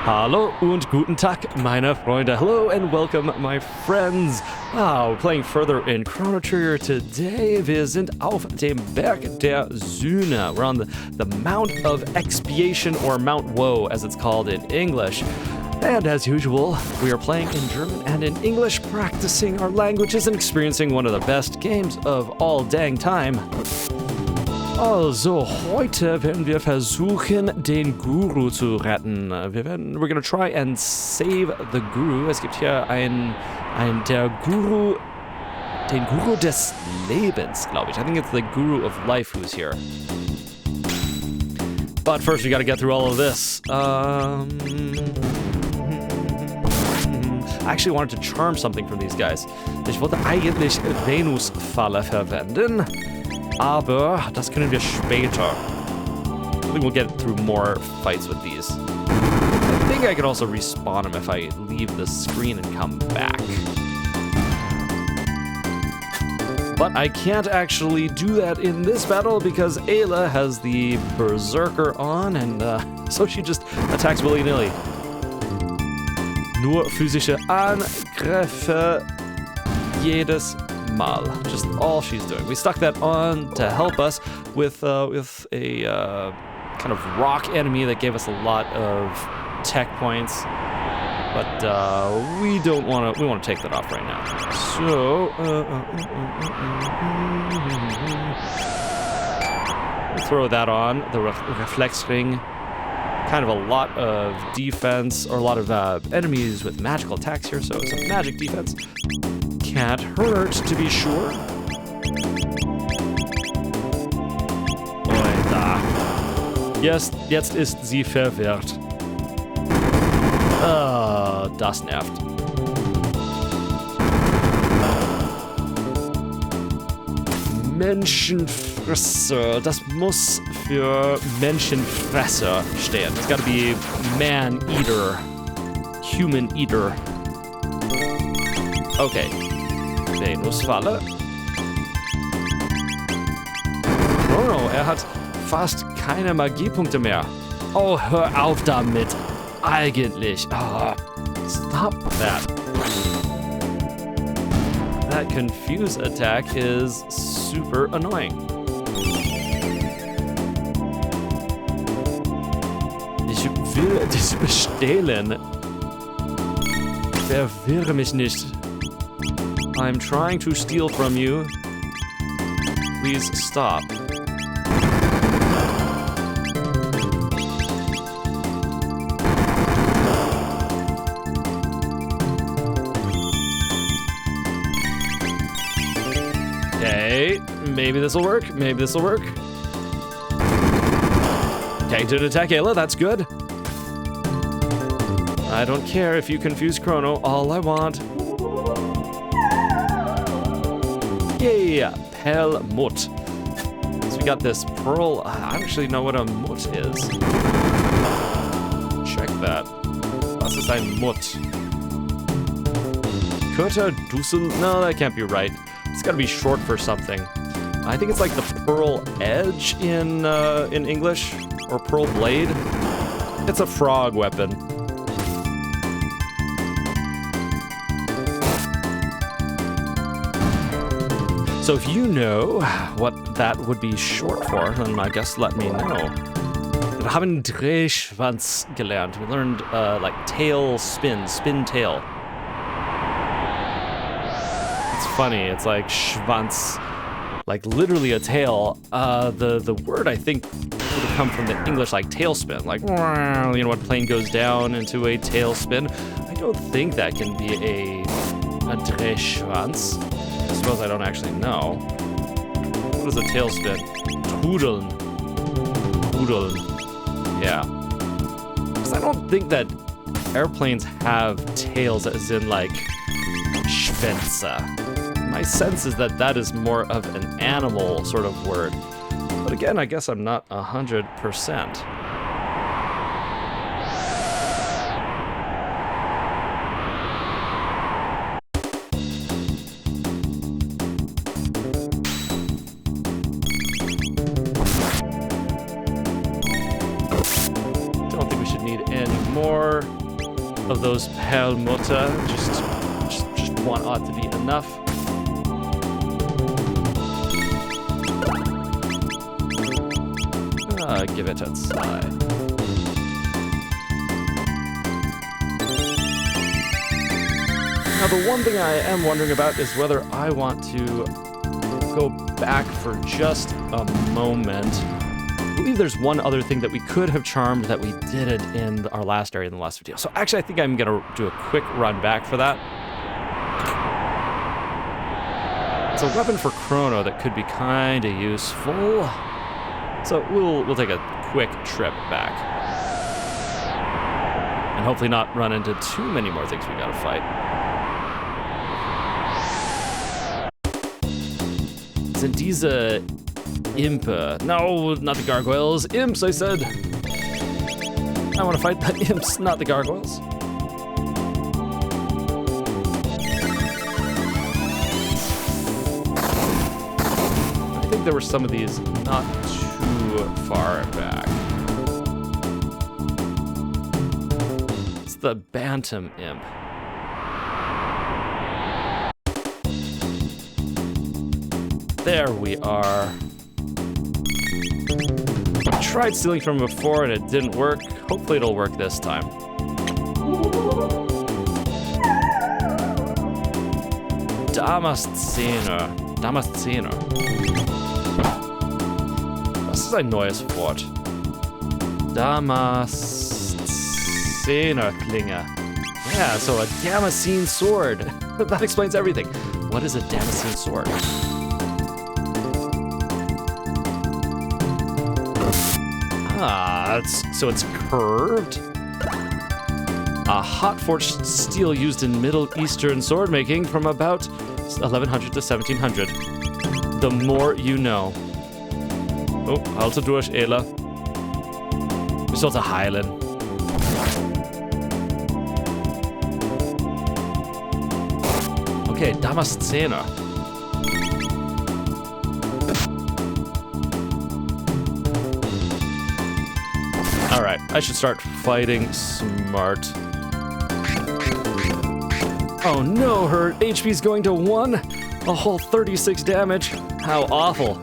Hallo und guten Tag, meine Freunde. Hello and welcome, my friends. We're playing further in Chrono Trigger today. Wir sind auf dem Berg der Sühne. We're on the Mount of Expiation, or Mount Woe, as it's called in English. And as usual, we are playing in German and in English, practicing our languages and experiencing one of the best games of all dang time. Also, heute werden wir versuchen, den Guru zu retten. We're gonna try and save the Guru. Es gibt hier der Guru, den Guru des Lebens, glaube ich. I think it's the Guru of Life who's here. But first we gotta get through all of this. I actually wanted to charm something from these guys. Ich wollte eigentlich Venus-Falle verwenden. Aber das können wir später. I think we'll get through more fights with these. I think I could also respawn him if I leave the screen and come back. But I can't actually do that in this battle because Ayla has the Berserker on, and so she just attacks willy-nilly. Nur physische Angriffe jedes Mal. Just all she's doing. We stuck that on to help us with a kind of rock enemy that gave us a lot of tech points, but we don't want to. We want to take that off right now. So we'll throw that on the reflex ring. Kind of a lot of defense, or a lot of enemies with magical attacks here. So some magic defense. Can't hurt, to be sure. Und da. Jetzt ist sie verwirrt. Das nervt. Menschenfresser. Das muss für Menschenfresser stehen. It's gotta be man-eater. Human-eater. Okay. Venusfalle. Chrono, hat fast keine Magiepunkte mehr. Oh, hör auf damit. Eigentlich. Oh, stop that. That confuse attack is super annoying. Ich will dich bestehlen. Verwirre mich nicht. I'm trying to steal from you. Please stop. Okay, maybe this'll work. Maybe this'll work. Okay, did attack Ayla, that's good. I don't care if you confuse Chrono, all I want. Yeah, Pearl Mut. So we got this pearl. I don't actually know what a Mut is. Check that. Was ist ein Mut? Kurter Dussel? No, that can't be right. It's gotta be short for something. I think it's like the pearl edge in English, or pearl blade. It's a frog weapon. So if you know what that would be short for, then I guess let me know. Wir haben Drehschwanz gelernt. We learned like tail spin tail. It's funny. It's like Schwanz, like literally a tail. The word I think would have come from the English like tailspin, like you know when a plane goes down into a tailspin. I don't think that can be a Drehschwanz. I suppose I don't actually know. What is a tailspin? Trudeln. Yeah. Because I don't think that airplanes have tails as in like Schwänze. My sense is that that is more of an animal sort of word. But again, I guess I'm not 100%. more of those Perlmutter. Just one ought to be enough. Give it a try. Now, the one thing I am wondering about is whether I want to go back for just a moment. I believe there's one other thing that we could have charmed that we didn't in our last area in the last video. So actually, I think I'm going to do a quick run back for that. It's a weapon for Chrono that could be kind of useful. So we'll take a quick trip back. And hopefully not run into too many more things we gotta fight. Sind diese Impe? No, not the gargoyles. Imps, I said. I want to fight the imps, not the gargoyles. I think there were some of these not too far back. It's the Bantam Imp. There we are. I tried stealing from before and it didn't work. Hopefully it'll work this time. Damaszene. Damaszene. Was ist ein neues Wort? Damascene-Klinge. Yeah, so a Damascene sword. That explains everything. What is a Damascene sword? Ah, so it's curved? A hot forged steel used in Middle Eastern sword making from about 1100 to 1700. The more you know. Oh, halte durch, Ela. Wir sollten heilen. Okay, Damascene. Alright, I should start fighting smart. Oh no, her HP's going to 1? A whole 36 damage. How awful.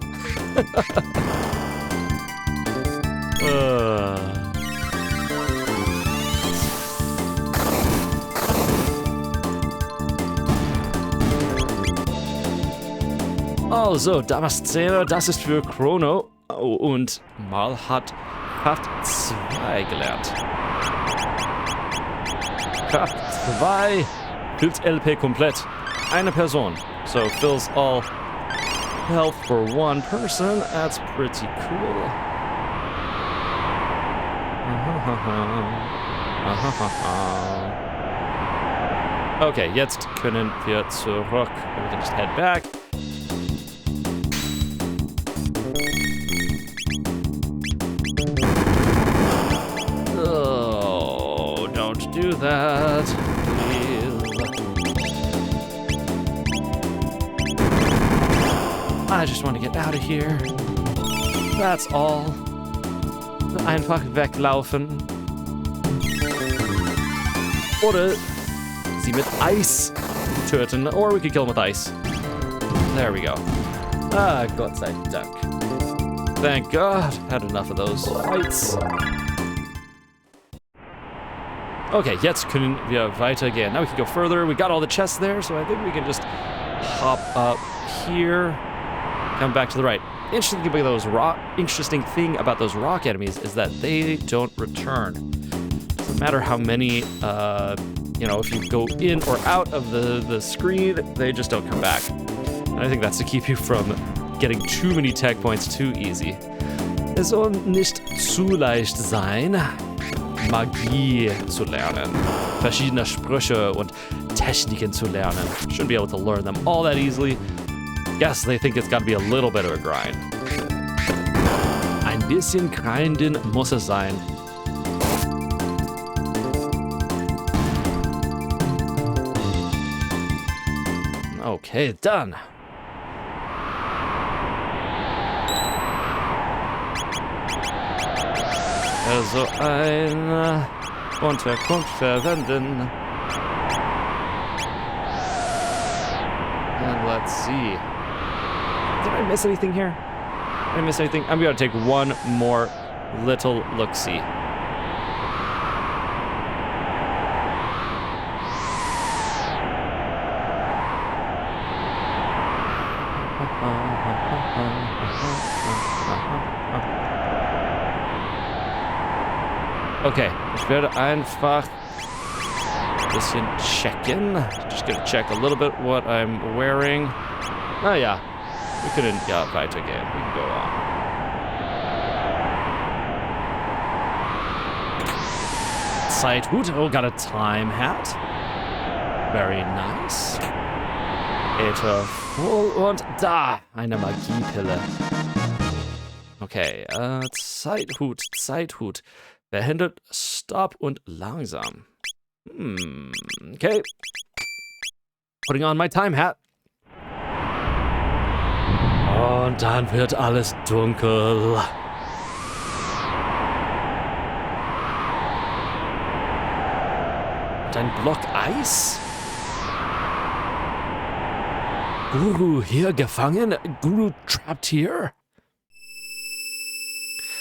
Also, Damascene, das ist für Chrono. Oh, und Mal hat Kraft 2 gelernt. Kraft 2 füllt LP komplett. Eine Person. So fills all health for one person. That's pretty cool. Okay, jetzt können wir zurück. We can just head back. Oh, don't do that, please. I just want to get out of here. That's all. Einfach weglaufen. Oder sie mit Eis töten. Or we could kill them with ice. There we go. Ah, Gott sei Dank. Thank God. Had enough of those fights. Okay, jetzt können wir weitergehen. Now we can go further. We got all the chests there, so I think we can just hop up here. Come back to the right. Interesting thing about those rock enemies is that they don't return. Doesn't matter how many, if you go in or out of the screen, they just don't come back. And I think that's to keep you from getting too many tech points too easy. Es soll nicht zu leicht sein, Magie zu lernen, verschiedene Sprüche und Techniken zu lernen. Shouldn't be able to learn them all that easily. Guess they think it's got to be a little bit of a grind. Ein bisschen grinden muss es sein. Okay, done. Also Unterkunft verwenden. And let's see. Did I miss anything here? Did I miss anything? I'm gonna take one more little look-see. Okay, ich werde einfach ein bisschen checken. Just gonna check a little bit what I'm wearing. Ah ja, wir können ja weitergehen. We can go on. Zeithut, oh, got a time hat. Very nice. Ether voll und da, eine Magiepille. Okay, Zeithut. Verhindert Stopp und langsam. Okay. Putting on my time hat. Und dann wird alles dunkel. Und ein Block Eis? Guru hier gefangen? Guru trapped here?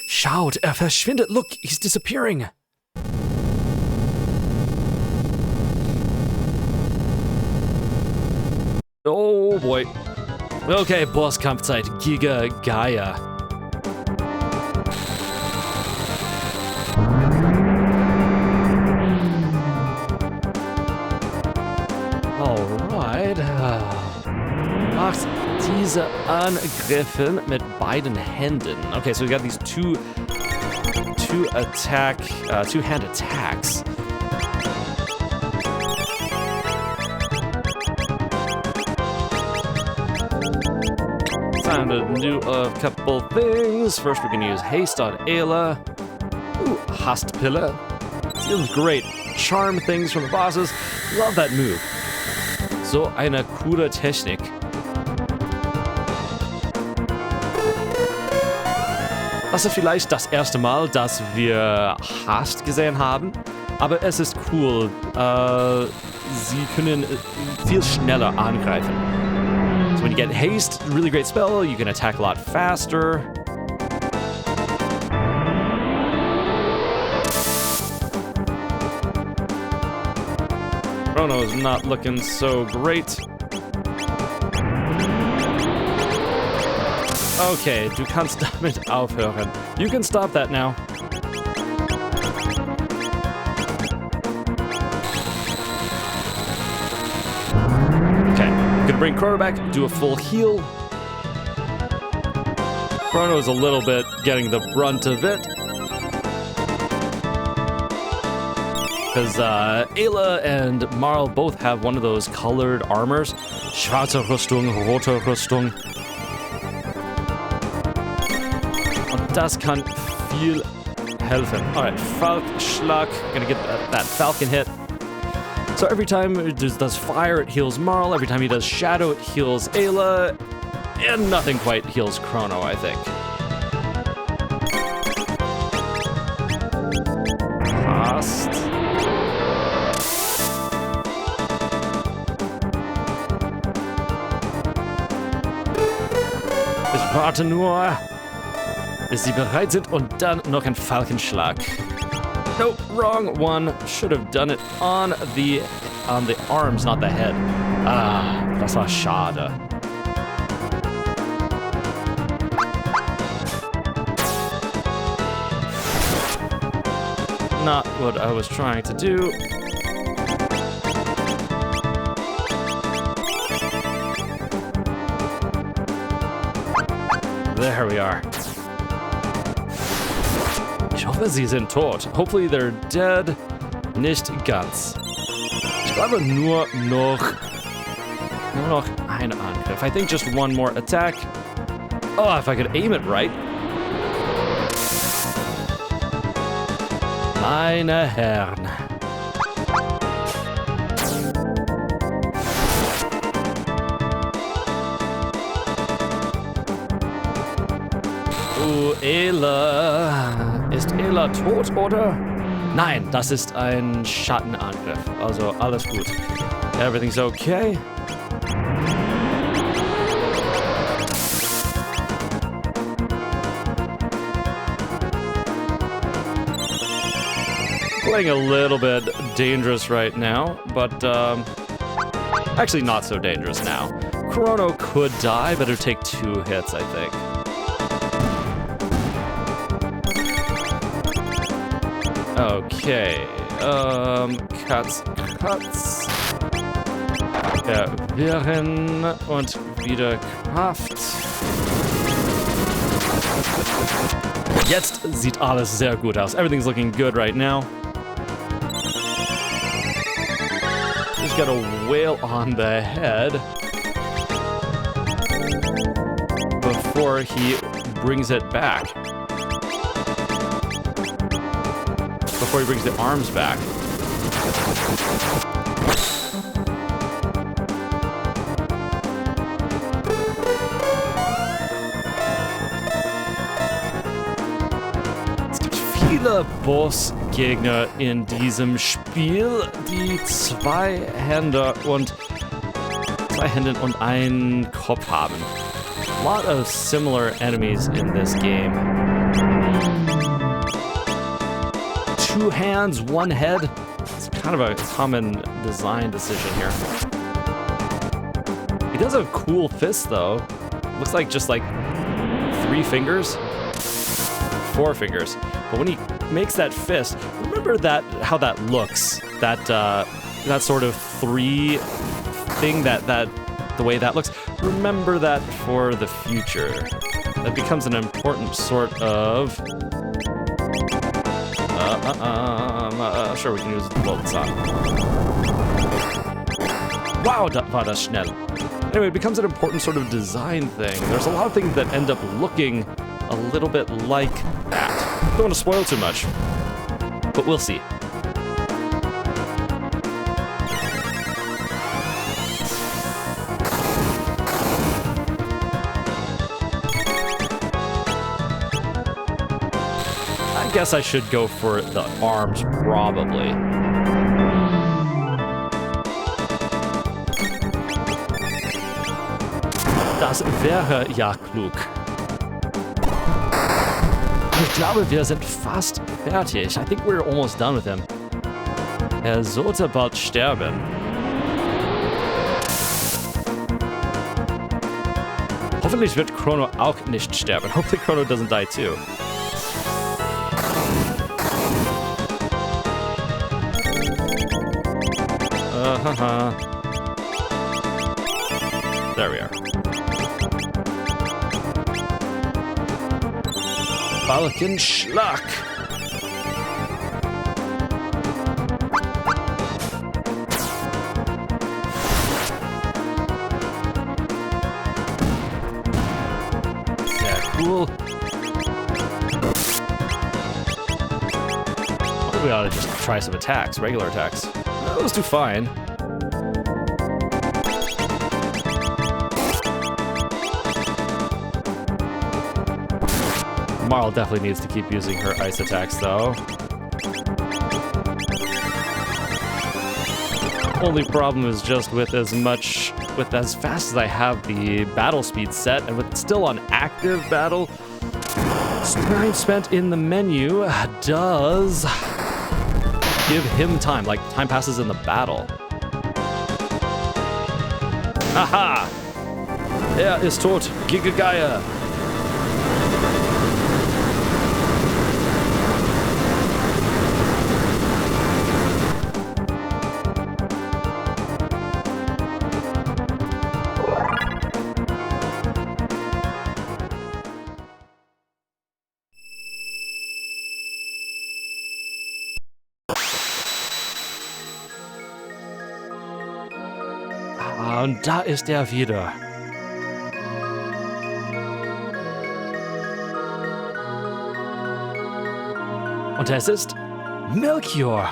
Schaut, er verschwindet. Look, he's disappearing. Oh boy. Okay, Bosskampfzeit. Giga, Gaia. Alright. Macht diese Angriffen mit beiden Händen. Okay, so we got these two-hand attacks. Time to do a couple things. First, we can use haste on Ayla. Ooh, Hastpille. Feels great. Charm things from the bosses. Love that move. So eine coole Technik. Das ist vielleicht das erste Mal, dass wir Hast gesehen haben, aber es ist cool. Sie können viel schneller angreifen. So when you get haste, really great spell, you can attack a lot faster. Chrono is not looking so great. Okay, du kannst damit aufhören. You can stop that now. Okay, gonna bring Chrono back, do a full heal. Chrono is a little bit getting the brunt of it. Because Ayla and Marl both have one of those colored armors. Schwarze Rüstung, rote Rüstung. Das kann viel helfen. Alright, Falkschlag. Gonna get that Falcon hit. So every time it does fire, it heals Marl. Every time he does shadow, it heals Ayla. And nothing quite heals Chrono, I think. Hast. Ich warte nur, bis sie bereit sind und dann noch ein Falkenschlag. Nope, wrong one. Should have done it on the arms, not the head. Ah, das war schade. Not what I was trying to do. There we are. Ich hoffe, sie sind tot. Hopefully they're dead. Nicht ganz. Ich glaube nur noch ein Angriff. I think just one more attack. Oh, if I could aim it right. Meine Herren. Ayla. Ist Ayla tot, oder? Nein, das ist ein Schattenangriff. Also alles gut. Everything's okay. Playing a little bit dangerous right now, but actually not so dangerous now. Chrono could die, but it would take 2 hits, I think. Okay, Cuts. Verwirren und wieder Kraft. Jetzt sieht alles sehr gut aus. Everything's looking good right now. He's got a whale on the head before he brings it back. Before he brings the arms back. Es gibt viele Bossgegner in diesem Spiel, die 2 Hände und einen Kopf haben. A lot of similar enemies in this game. 2 hands, 1 head. It's kind of a common design decision here. He does have a cool fist though. Looks like just like 3 fingers, 4 fingers. But when he makes that fist, remember that how that looks. That sort of 3 thing that the way that looks. Remember that for the future. That becomes an important sort of. Sure, we can use both on. Wow, war das schnell. Anyway, it becomes an important sort of design thing. There's a lot of things that end up looking a little bit like that. Don't want to spoil too much, but we'll see. I guess I should go for the arms, probably. Das wäre ja klug. Ich glaube, wir sind fast fertig. I think we're almost done with him. Sollte bald sterben. Hoffentlich wird Chrono auch nicht sterben. Hopefully Chrono doesn't die too. There we are. Balkenschlag. Sehr cool. We ought to just try some attacks, regular attacks. Those do fine. Marl definitely needs to keep using her ice attacks, though. Only problem is just with as fast as I have the battle speed set, and with still on active battle, time spent in the menu does give him time, like time passes in the battle. Aha! Ist tot, Giga Gaia. Und da ist er wieder. Und es ist Melchior.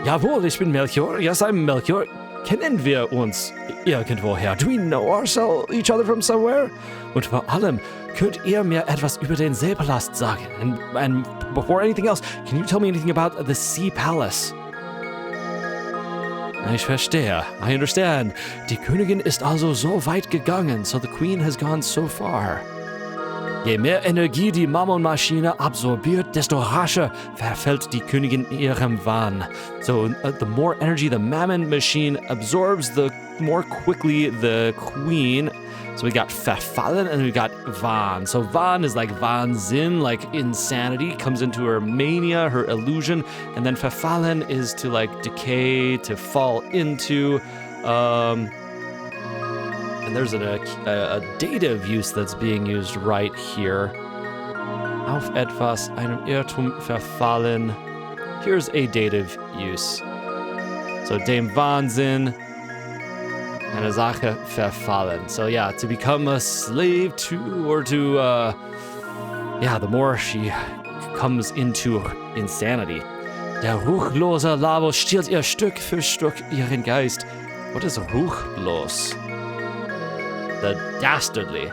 Jawohl, ich bin Melchior. Yes, I'm Melchior. Kennen wir uns irgendwoher? Do we know each other from somewhere? Und vor allem, könnt ihr mir etwas über den Seepalast sagen? And before anything else, can you tell me anything about the Sea Palace? Ich verstehe. I understand. Die Königin ist also so weit gegangen, so the Queen has gone so far. Je mehr Energie die Mammon-Maschine absorbiert, desto rascher verfällt die Königin ihrem Wahn. So, the more energy the Mammon machine absorbs, the more quickly the Queen. So we got verfallen and we got Wahn. So Wahn is like Wahnsinn, like insanity, comes into her mania, her illusion. And then verfallen is to like decay, to fall into. And there's a dative use that's being used right here. Auf etwas, einem Irrtum verfallen. Here's a dative use. So dem Wahnsinn, eine Sache verfallen. So yeah, to become a slave to, or to, the more she comes into insanity. Der ruchlose Lavos stiehlt ihr Stück für Stück ihren Geist. What is ruchlos? The dastardly,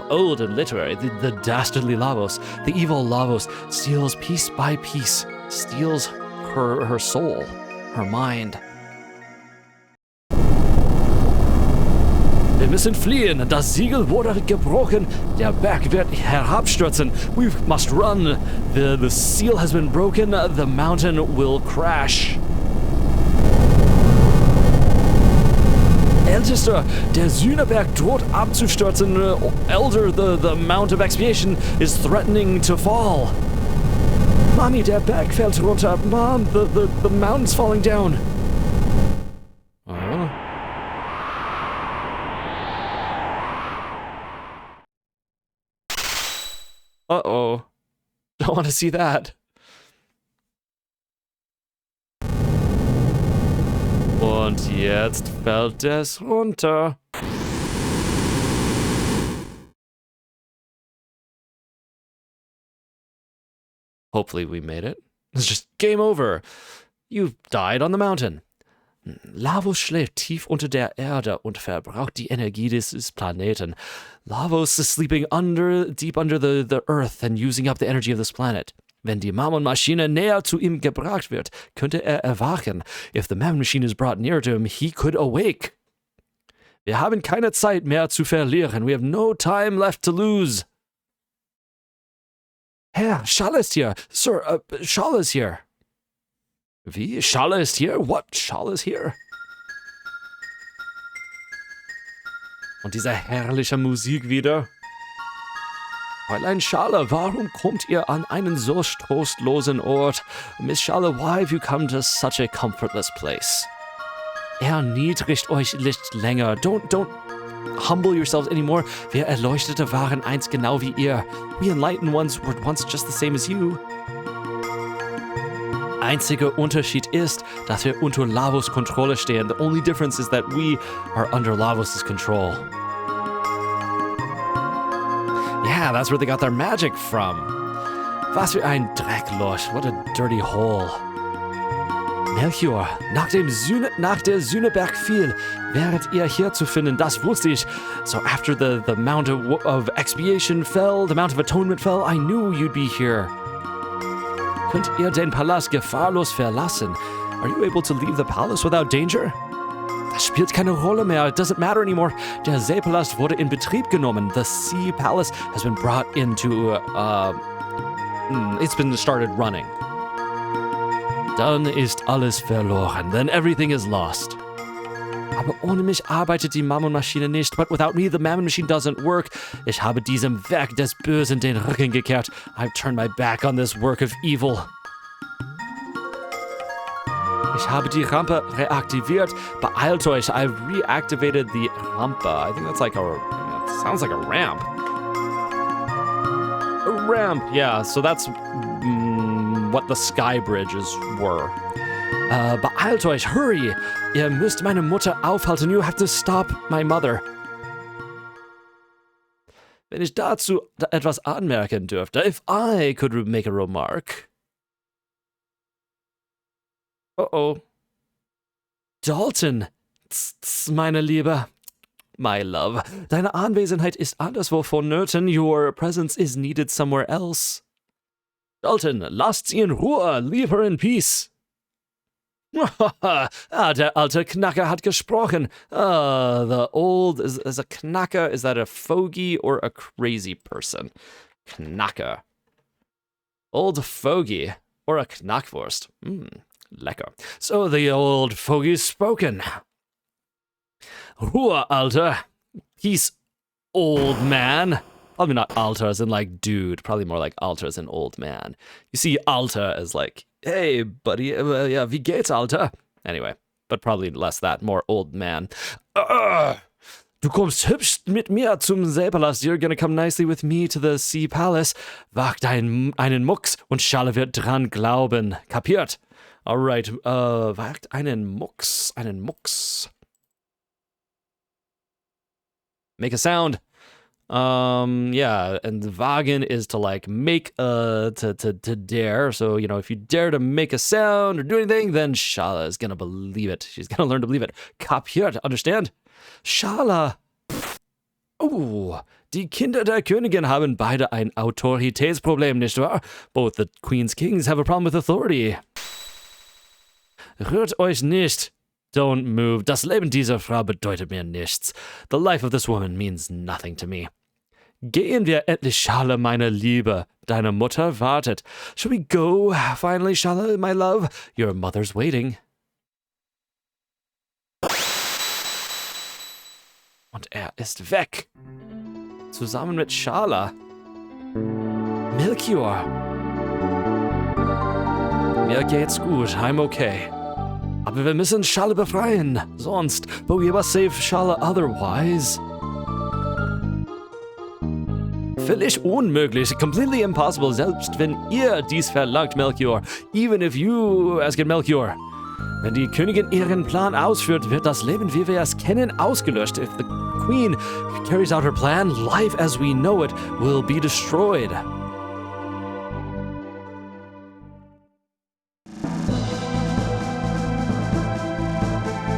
old and literary, the dastardly Lavos, the evil Lavos, steals piece by piece, steals her soul, her mind. Wir müssen fliehen, das Siegel wurde gebrochen, der Berg wird herabstürzen, we must run, the seal has been broken, the mountain will crash. Ältester, der Sühneberg droht abzustürzen. Elder, the Mount of Expiation is threatening to fall. Mommy, der Berg fällt runter. Mom, the mountain's falling down. Uh-oh. Don't want to see that. Und jetzt fällt es runter. Hopefully we made it. It's just game over. You died on the mountain. Lavos schläft tief unter der Erde und verbraucht die Energie des Planeten. Lavos is sleeping deep under the earth and using up the energy of this planet. Wenn die Mammon-Maschine näher zu ihm gebracht wird, könnte er erwachen. If the Mammon machine is brought near to him, he could awake. Wir haben keine Zeit mehr zu verlieren. We have no time left to lose. Herr, Schalle ist hier. Sir, Schalle ist hier. Wie? Schalle ist hier? What? Schalle ist hier? Und diese herrliche Musik wieder. Fräulein Schalle, warum kommt ihr an einen so trostlosen Ort? Miss Schalle, why have you come to such a comfortless place? Erniedrigt euch nicht länger. Don't humble yourselves anymore. Wir Erleuchtete waren einst genau wie ihr. We enlightened ones were once just the same as you. Einziger Unterschied ist, dass wir unter Lavos Kontrolle stehen. The only difference is that we are under Lavos' control. Yeah, that's where they got their magic from. Was für ein Dreckloch. What a dirty hole. Melchior, nach der Sühneberg fiel, wäret ihr hier zu finden, das wusste ich. So after the Mount of Expiation fell, the Mount of Atonement fell, I knew you'd be here. Könnt ihr den Palast gefahrlos verlassen? Are you able to leave the palace without danger? Das spielt keine Rolle mehr. It doesn't matter anymore. Der Seepalast wurde in Betrieb genommen. The Sea Palace has been brought into, it's been started running. Dann ist alles verloren. Then everything is lost. Aber ohne mich arbeitet die Mammon-Maschine nicht. But without me, the Mammon machine doesn't work. Ich habe diesem Werk des Bösen den Rücken gekehrt. I've turned my back on this work of evil. Ich habe die Rampe reaktiviert. Beeilt euch. I've reactivated the Rampe. I think that's like sounds like a ramp. A ramp, yeah. So that's what the sky bridges were. Beeilt euch, hurry! Ihr müsst meine Mutter aufhalten. You have to stop my mother. Wenn ich dazu etwas anmerken dürfte, if I could make a remark. Oh. Dalton, Meine Liebe. My love. Deine Anwesenheit ist anderswo vonnöten. Your presence is needed somewhere else. Dalton, lasst sie in Ruhe. Leave her in peace. Der alte Knacker hat gesprochen. The old... Is a Knacker, is that a fogey or a crazy person? Knacker. Old fogey or a Knackwurst. Lecker. So the old fogey's spoken. Ruhe, Alter. He's old man. Probably not Alter as in like dude. Probably more like Alter as in old man. You see Alter as like, hey, buddy, yeah, wie geht's, Alter? Anyway, but probably less that, more old man. Du kommst hübsch mit mir zum Seepalast. You're gonna come nicely with me to the Sea Palace. Wagt einen Mucks und Schale wird dran glauben. Kapiert? Alright, wagt einen Mucks. Make a sound. Yeah, and wagen is to like make to dare. So, you know, if you dare to make a sound or do anything, then Schala is gonna believe it. She's gonna learn to believe it. Kapiert, understand? Schala. Oh, die Kinder der Königin haben beide ein Autoritätsproblem, nicht wahr? Both the Queen's Kings have a problem with authority. Rührt euch nicht. Don't move. Das Leben dieser Frau bedeutet mir nichts. The life of this woman means nothing to me. Gehen wir endlich, Schala, meine Liebe. Deine Mutter wartet. Shall we go? Finally, Schala, my love. Your mother's waiting. Und ist weg. Zusammen mit Schala. Melchior. Mir geht's gut. I'm okay. Aber wir müssen Schala befreien. Sonst, but we must save Schala otherwise. Völlig unmöglich. Completely impossible. Selbst wenn ihr dies verlangt, Melchior. Even if you ask it, Melchior. Wenn die Königin ihren Plan ausführt, wird das Leben, wie wir es kennen, ausgelöscht. If the Queen carries out her plan, life as we know it will be destroyed.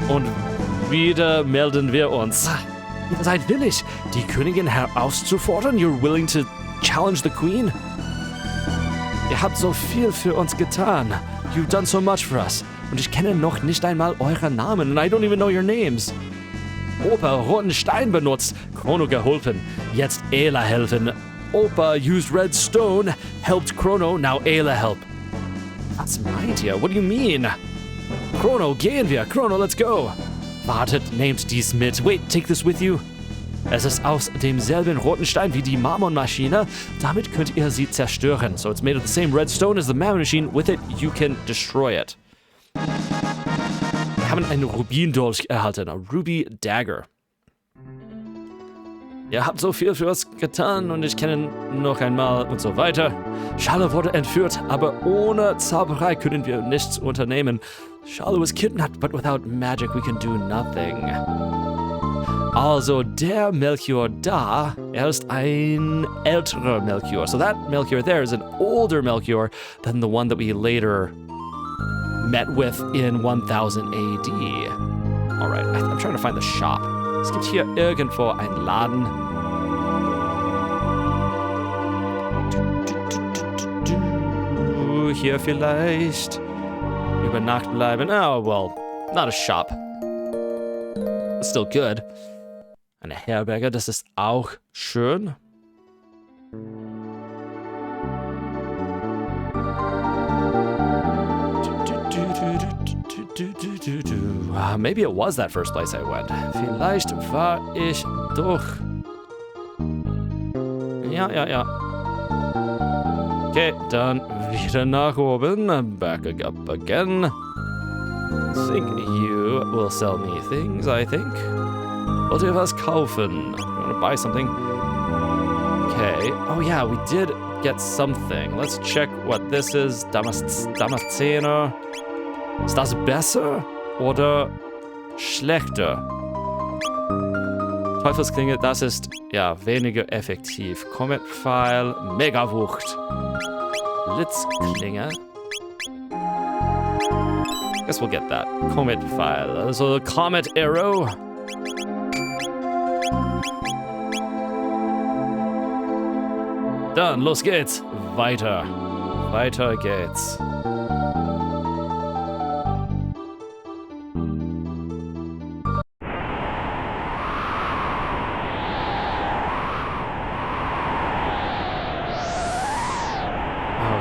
Und wieder melden wir uns. Ihr seid willig, die Königin herauszufordern? You're willing to challenge the Queen? Ihr habt so viel für uns getan. You've done so much for us. Und ich kenne noch nicht einmal eure Namen. And I don't even know your names. Opa roten Stein benutzt. Chrono geholfen. Jetzt Ayla helfen. Opa used red stone. Helped Chrono. Now Ayla help. Was meint ihr? What do you mean? Chrono, gehen wir. Chrono, let's go. Wartet, nehmt dies mit. Wait, take this with you. Es ist aus demselben roten Stein wie die Marmormaschine. Damit könnt ihr sie zerstören. So it's made of the same red stone as the Marmor machine. With it, you can destroy it. Wir haben einen Rubindolch erhalten. A Ruby Dagger. Ihr habt so viel für uns getan und ich kenne noch einmal und so weiter. Schala wurde entführt, aber ohne Zauberei können wir nichts unternehmen. Schala was kidnapped, but without magic we can do nothing. Also der Melchior da, ist ein älterer Melchior. So that Melchior there is an older Melchior than the one that we later met with in 1000 AD. Alright, I'm trying to find the shop. Es gibt hier irgendwo einen Laden. Hier vielleicht. Über Nacht bleiben. Oh, well, not a shop. It's still good. Eine Herberge, das ist auch schön. Maybe it was that first place I went. Vielleicht war ich doch. Ja. Okay, dann wieder nach oben. Back up again. Think you will sell me things, I think. Wollt ihr was kaufen? You wanna buy something? Okay. Oh yeah, we did get something. Let's check what this is. Damaszener. Ist das besser oder schlechter? Teufelsklinge, das ist ja weniger effektiv. Comet-Pfeil, Megawucht. Blitzklinge. Guess we'll get that. Comet file. So Comet Arrow. Dann, los geht's. Weiter. Weiter geht's.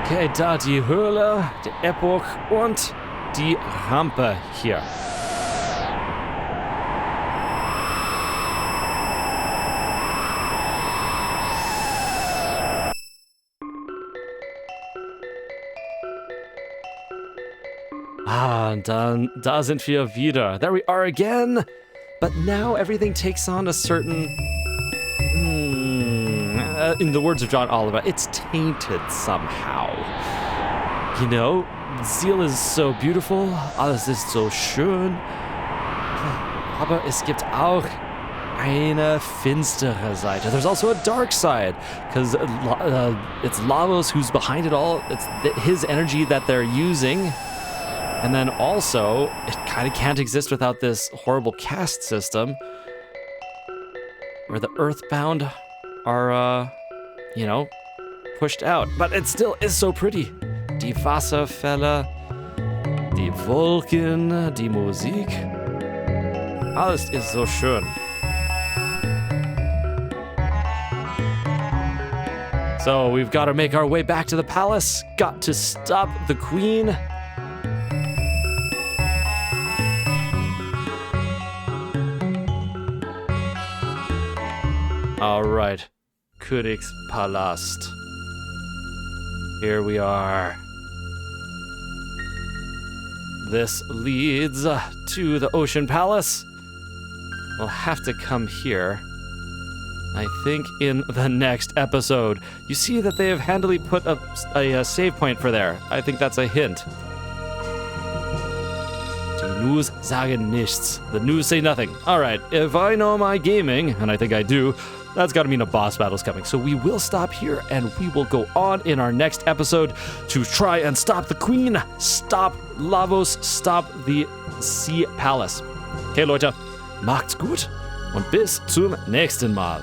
Okay, da die Höhle, die Epoch und die Rampe hier. Und dann, da sind wir wieder. There we are again. But now everything takes on a certain... in the words of John Oliver, it's tainted somehow. You know, Ziel is so beautiful, alles ist so schön. Aber es gibt auch eine finstere Seite. There's also a dark side, because it's Lavos who's behind it all. It's his energy that they're using. And then also, it kind of can't exist without this horrible caste system, where the Earthbound are, you know, pushed out. But it still is so pretty. Die Wasserfälle, die Wolken, die Musik. Alles ist so schön. So we've got to make our way back to the palace. Got to stop the queen. All right, Königs Palast. Here we are. This leads to the Ocean Palace. We'll have to come here, I think, in the next episode. You see that they have handily put a save point for there. I think that's a hint. Die News sagen nichts. The news say nothing. All right, if I know my gaming, and I think I do, that's got to mean a boss battle's coming. So we will stop here, and we will go on in our next episode to try and stop the Queen, stop Lavos, stop the Sea Palace. Okay, Leute, macht's gut und bis zum nächsten Mal.